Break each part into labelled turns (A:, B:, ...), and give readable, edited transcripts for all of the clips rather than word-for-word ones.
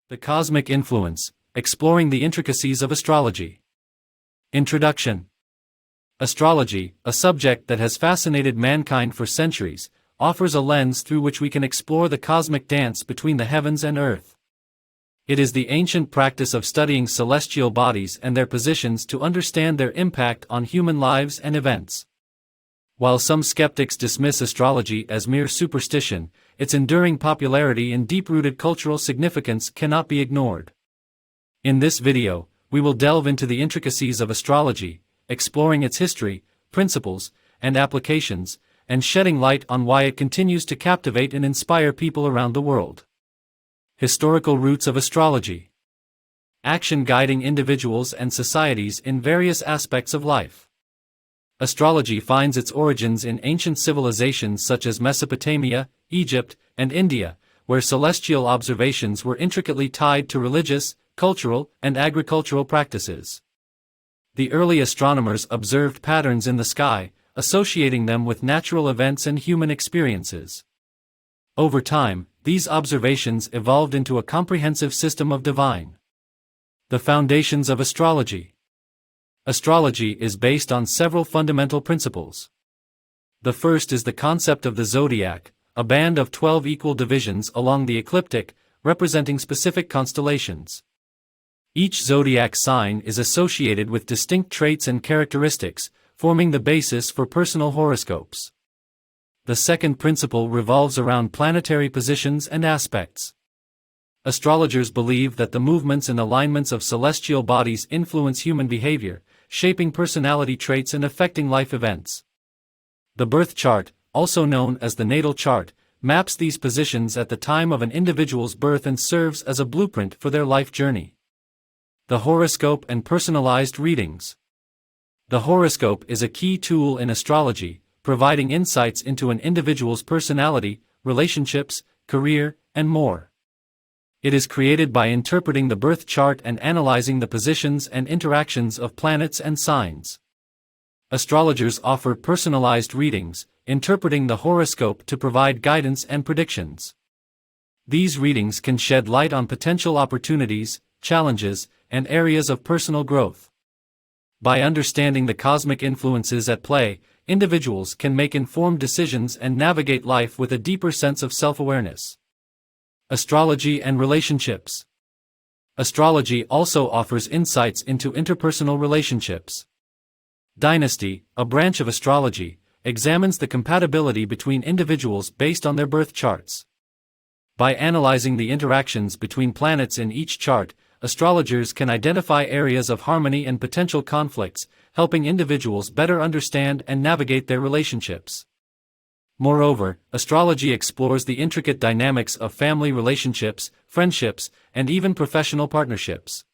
A: The Cosmic Influence, Exploring the Intricacies of Astrology. Introduction. Astrology, a subject that has fascinated mankind for centuries, offers a lens through which we can explore the cosmic dance between the heavens and earth. It is the ancient practice of studying celestial bodies and their positions to understand their impact on human lives and events. While some skeptics dismiss astrology as mere superstition, its enduring popularity and deep-rooted cultural significance cannot be ignored. In this video, we will delve into the intricacies of astrology, exploring its history, principles, and applications, and shedding light on why it continues to captivate and inspire people around the world. Historical roots of astrology. Action guiding individuals and societies in various aspects of life. Astrology finds its origins in ancient civilizations such as Mesopotamia, Egypt, and India, where celestial observations were intricately tied to religious, cultural, and agricultural practices. The early astronomers observed patterns in the sky, associating them with natural events and human experiences. Over time, these observations evolved into a comprehensive system of divine. The foundations of astrology. Astrology is based on several fundamental principles. The first is the concept of the zodiac, a band of 12 equal divisions along the ecliptic, representing specific constellations. Each zodiac sign is associated with distinct traits and characteristics, forming the basis for personal horoscopes. The second principle revolves around planetary positions and aspects. Astrologers believe that the movements and alignments of celestial bodies influence human behavior, shaping personality traits and affecting life events. The birth chart, also known as the natal chart, maps these positions at the time of an individual's birth and serves as a blueprint for their life journey. The horoscope and personalized readings. The horoscope is a key tool in astrology, providing insights into an individual's personality, relationships, career, and more. It is created by interpreting the birth chart and analyzing the positions and interactions of planets and signs. Astrologers offer personalized readings, interpreting the horoscope to provide guidance and predictions. These readings can shed light on potential opportunities, challenges, and areas of personal growth. By understanding the cosmic influences at play, individuals can make informed decisions and navigate life with a deeper sense of self-awareness. Astrology and relationships. Astrology also offers insights into interpersonal relationships. Dynasty, a branch of astrology, examines the compatibility between individuals based on their birth charts. By analyzing the interactions between planets in each chart, astrologers can identify areas of harmony and potential conflicts, helping individuals better understand and navigate their relationships. Moreover, astrology explores the intricate dynamics of family relationships, friendships, and even professional partnerships.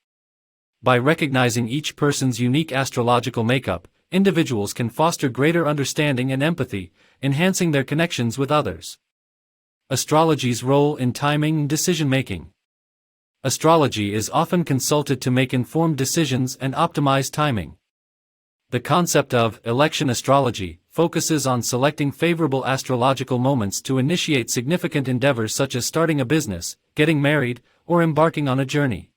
A: By recognizing each person's unique astrological makeup, individuals can foster greater understanding and empathy, enhancing their connections with others. Astrology's role in timing and decision-making. Astrology is often consulted to make informed decisions and optimize timing. The concept of election astrology focuses on selecting favorable astrological moments to initiate significant endeavors such as starting a business, getting married, or embarking on a journey.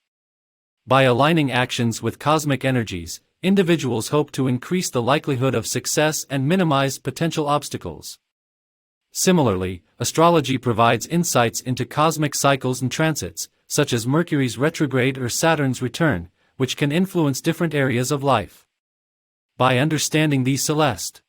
A: By aligning actions with cosmic energies, individuals hope to increase the likelihood of success and minimize potential obstacles. Similarly, astrology provides insights into cosmic cycles and transits, such as Mercury's retrograde or Saturn's return, which can influence different areas of life. By understanding these celestial